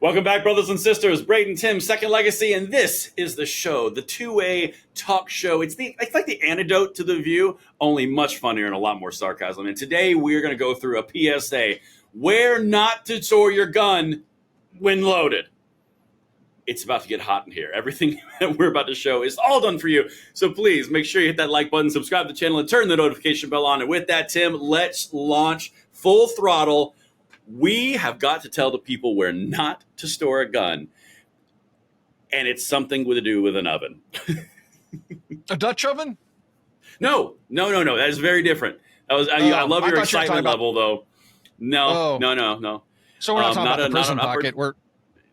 Welcome back, brothers and sisters. Braden, Tim, Second Legacy, and this is the show, the two-way talk show. It's like the antidote to The View, only much funnier and a lot more sarcasm. And today we are going to go through a PSA: where not to store your gun when loaded. It's about to get hot in here. Everything that we're about to show is all done for you. So please make sure you hit that like button, subscribe to the channel, and turn the notification bell on. And with that, Tim, let's launch full throttle. We have got to tell the people where not to store a gun, and it's something to do with an oven. A Dutch oven? No. That is very different. I love your excitement level, though. No. So we're not talking about the prison pocket.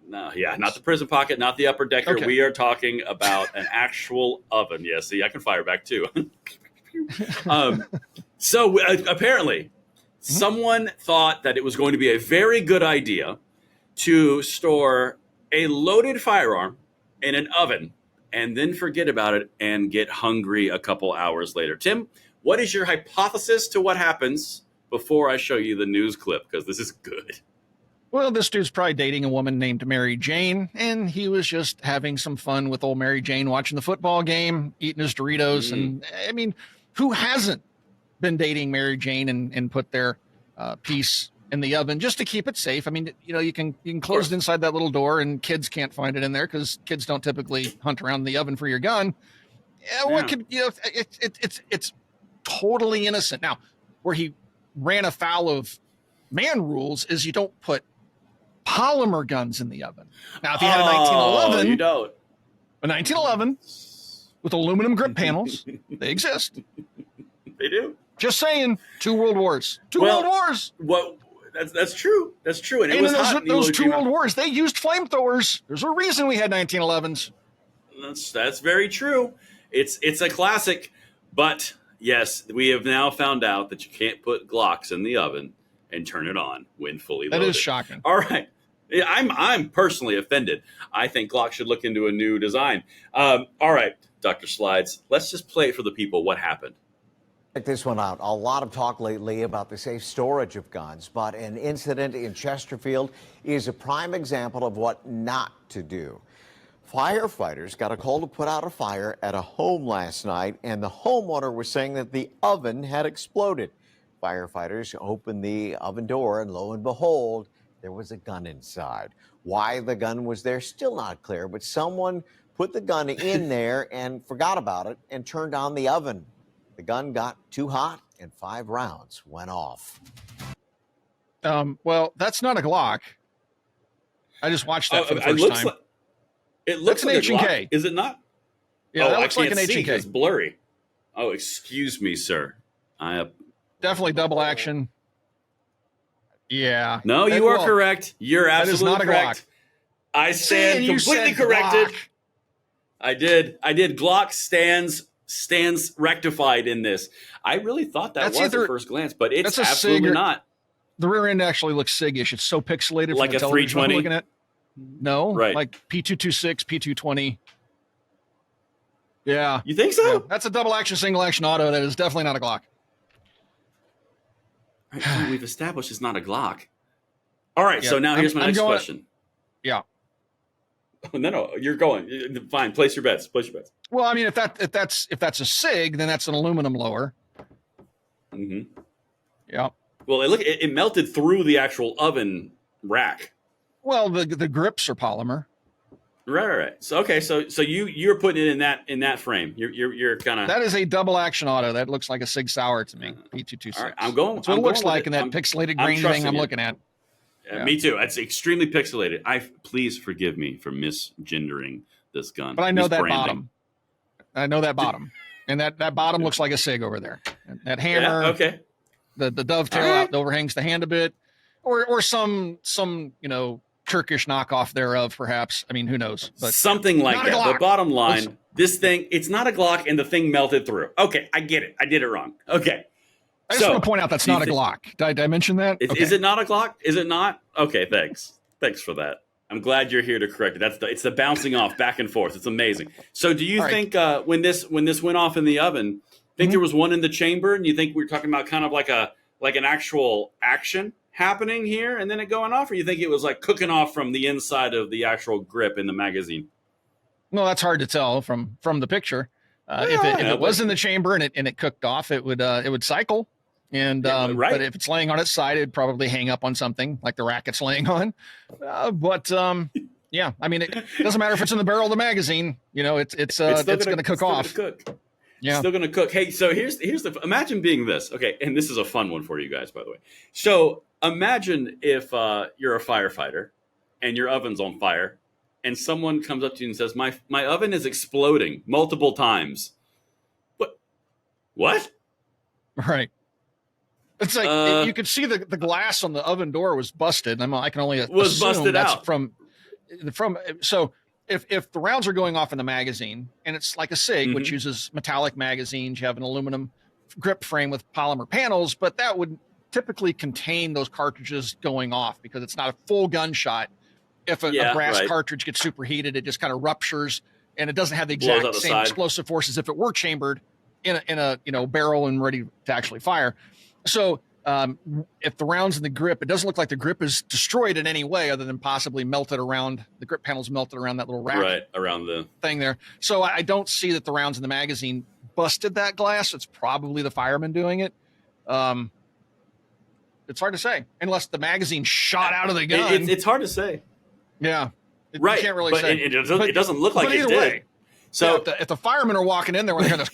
Not the prison pocket, not the upper decker. Okay. We are talking about an actual oven. Yeah, see, I can fire back too. Apparently, someone thought that it was going to be a very good idea to store a loaded firearm in an oven and then forget about it and get hungry a couple hours later. Tim, what is your hypothesis to what happens before I show you the news clip? Because this is good. Well, this dude's probably dating a woman named Mary Jane, and he was just having some fun with old Mary Jane, watching the football game, eating his Doritos. And I mean, who hasn't been dating Mary Jane and put their piece in the oven just to keep it safe? I mean, you can close it inside that little door, and kids can't find it in there because kids don't typically hunt around the oven for your gun. What could it's totally innocent. Now, where he ran afoul of man rules is you don't put polymer guns in the oven. Now, if you had a 1911, you don't. A 1911 with aluminum grip panels, they exist. They do. Just saying, two world wars. World Wars. Well, that's true. That's true. And it was hot. Those two world wars, they used flamethrowers. There's a reason we had 1911s. That's very true. It's a classic. But yes, we have now found out that you can't put Glocks in the oven and turn it on when fully loaded. That is shocking. All right. Yeah, I'm personally offended. I think Glock should look into a new design. All right, Dr. Slides, let's just play it for the people. What happened? Check this one out. A lot of talk lately about the safe storage of guns, but an incident in Chesterfield is a prime example of what not to do. Firefighters got a call to put out a fire at a home last night, and the homeowner was saying that the oven had exploded. Firefighters opened the oven door, and lo and behold, there was a gun inside. Why the gun was there, still not clear, but someone put the gun in there and forgot about it and turned on the oven. The gun got too hot, and 5 rounds went off. Well, that's not a Glock. I just watched that for the first time. It looks like an H&K. Is it not? Yeah, that looks like an H&K. H&K. It's blurry. Oh, excuse me, sir. Definitely double action. Yeah. No, you are correct. You're absolutely correct. I stand completely corrected. Glock. I did. Glock stands rectified in this. I really thought that was at first glance, but it's absolutely not. The rear end actually looks SIG-ish. It's so pixelated. Like from the a television 320? I'm looking at. No, right. Like P226, P220. Yeah. You think so? Yeah. That's a double action, single action auto. That is definitely not a Glock. Right, we've established it's not a Glock. All right, so now here's my next question. Yeah. No, you're going. Fine, place your bets. Well, I mean, if that's a SIG, then that's an aluminum lower. Mm-hmm. Yeah. Well, it melted through the actual oven rack. Well, the grips are polymer. Right. So you're putting it in that frame. You're kind of. That is a double action auto. That looks like a Sig Sauer to me. P226. All right, I'm going. That's what it looks like in that pixelated grain thing I'm looking at. Yeah. Me too. It's extremely pixelated. Please forgive me for misgendering this gun. But I know that bottom. And that bottom looks like a SIG over there. And that hammer. Yeah, okay. The dovetail out overhangs the hand a bit, or some Turkish knockoff thereof, perhaps. I mean, who knows? But something like that. But bottom line, this thing, it's not a Glock, and the thing melted through. Okay, I get it. I did it wrong. Okay. I just want to point out that's not a Glock. Did I mention that? Is it not a Glock? Is it not? Okay, thanks. Thanks for that. I'm glad you're here to correct it. It's the bouncing off back and forth. It's amazing. So do you think when this went off in the oven, think there was one in the chamber, and you think we're talking about kind of like an actual action? happening here and then it going off, or you think it was like cooking off from the inside of the actual grip in the magazine? Well, that's hard to tell from the picture. If it was in the chamber and it cooked off, it would cycle. And right. But if it's laying on its side, it'd probably hang up on something like the rack it's laying on. Yeah, I mean, it doesn't matter if it's in the barrel of the magazine. You know, it's going to cook off. Yeah, still going to cook. Hey, so here's the imagine being this. Okay, and this is a fun one for you guys, by the way. So imagine if you're a firefighter and your oven's on fire, and someone comes up to you and says, "My oven is exploding multiple times." What? Right. It's like you could see the glass on the oven door was busted. I can only was busted that's out from. So if the rounds are going off in the magazine and it's like a SIG, which uses metallic magazines, you have an aluminum grip frame with polymer panels, but that would typically contain those cartridges going off because it's not a full gunshot. If a brass cartridge gets superheated, it just kind of ruptures and it doesn't have the exact same explosive force as if it were chambered in a barrel and ready to actually fire. So if the round's in the grip, it doesn't look like the grip is destroyed in any way other than possibly melted around the grip panels, melted around that little rack, right around the thing there. So I don't see that the rounds in the magazine busted that glass. It's probably the fireman doing it. It's hard to say unless the magazine shot out of the gun. It's hard to say. Yeah, right. You can't really say. It doesn't look like it did. Way, so if the firemen are walking in there when they're this.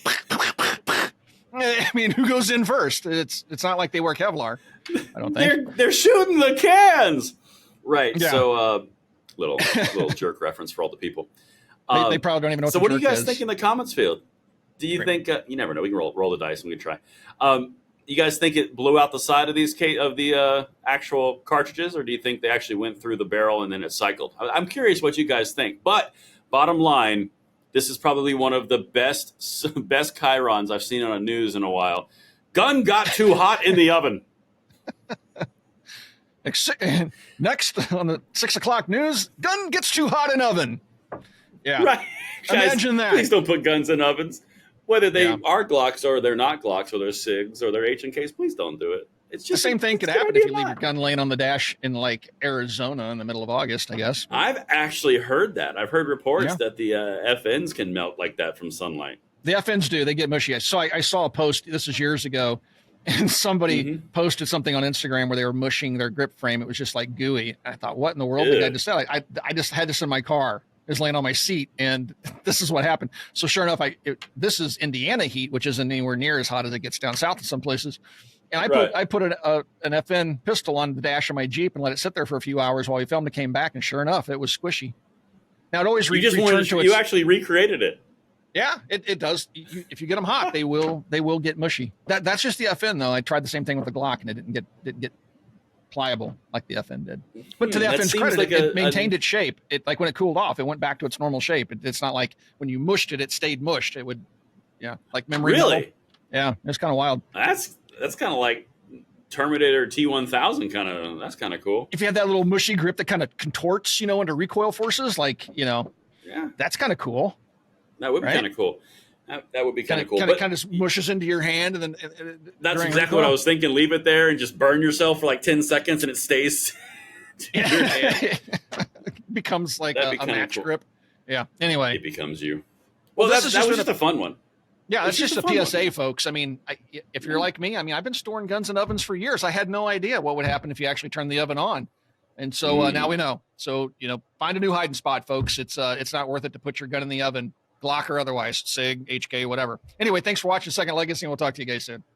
I mean, who goes in first? It's not like they wear Kevlar. I don't think they're shooting the cans. Right. Yeah. So little jerk reference for all the people. They probably don't even know. So what do you guys think in the comments field? Do you think you never know? We can roll the dice and we can try. You guys think it blew out the side of the actual cartridges, or do you think they actually went through the barrel and then it cycled? I'm curious what you guys think. But bottom line, this is probably one of the best chyrons I've seen on the news in a while. Gun got too hot in the oven. Next on the 6 o'clock news, gun gets too hot in oven. Yeah, right. Imagine guys, that. Please don't put guns in ovens. Whether they are Glocks or they're not Glocks or they're SIGs or they're H&Ks, please don't do it. It's just the same thing could happen if you leave your gun laying on the dash in like Arizona in the middle of August, I guess. I've actually heard that. I've heard reports that the FNs can melt like that from sunlight. The FNs do. They get mushy. So I saw a post, this is years ago, and somebody posted something on Instagram where they were mushing their grip frame. It was just like gooey. I thought, what in the world did I just say? I just had this in my car. It was laying on my seat, and this is what happened. So sure enough, this is Indiana heat, which isn't anywhere near as hot as it gets down south in some places. And I put an FN pistol on the dash of my Jeep and let it sit there for a few hours while we filmed. It came back, and sure enough, it was squishy. Now it always you actually recreated it. Yeah, it does. If you get them hot, they will get mushy. That's just the FN though. I tried the same thing with the Glock, and it didn't get pliable like the FN did. But to the FN's credit, like it maintained its shape. It like when it cooled off, it went back to its normal shape. It's not like when you mushed it, it stayed mushed. It would, like memory. Really? Metal. Yeah, it's kind of wild. That's kind of like Terminator T-1000 kind of. That's kind of cool. If you had that little mushy grip that kind of contorts, under recoil forces, like that's kind of cool. That would be kind of cool. That would be kind of cool. Kind of mushes into your hand, and then that's exactly what I was thinking. Leave it there and just burn yourself for like 10 seconds, and it stays in your hand. It becomes like a match grip. Yeah. Anyway, it becomes you. Well, that was just a fun one. Yeah, that's just a PSA, folks. I mean, if you're like me, I've been storing guns in ovens for years. I had no idea what would happen if you actually turned the oven on, and so now we know. So find a new hiding spot, folks. It's not worth it to put your gun in the oven. Glock or otherwise, SIG, HK, whatever. Anyway, thanks for watching Second Legacy, and we'll talk to you guys soon.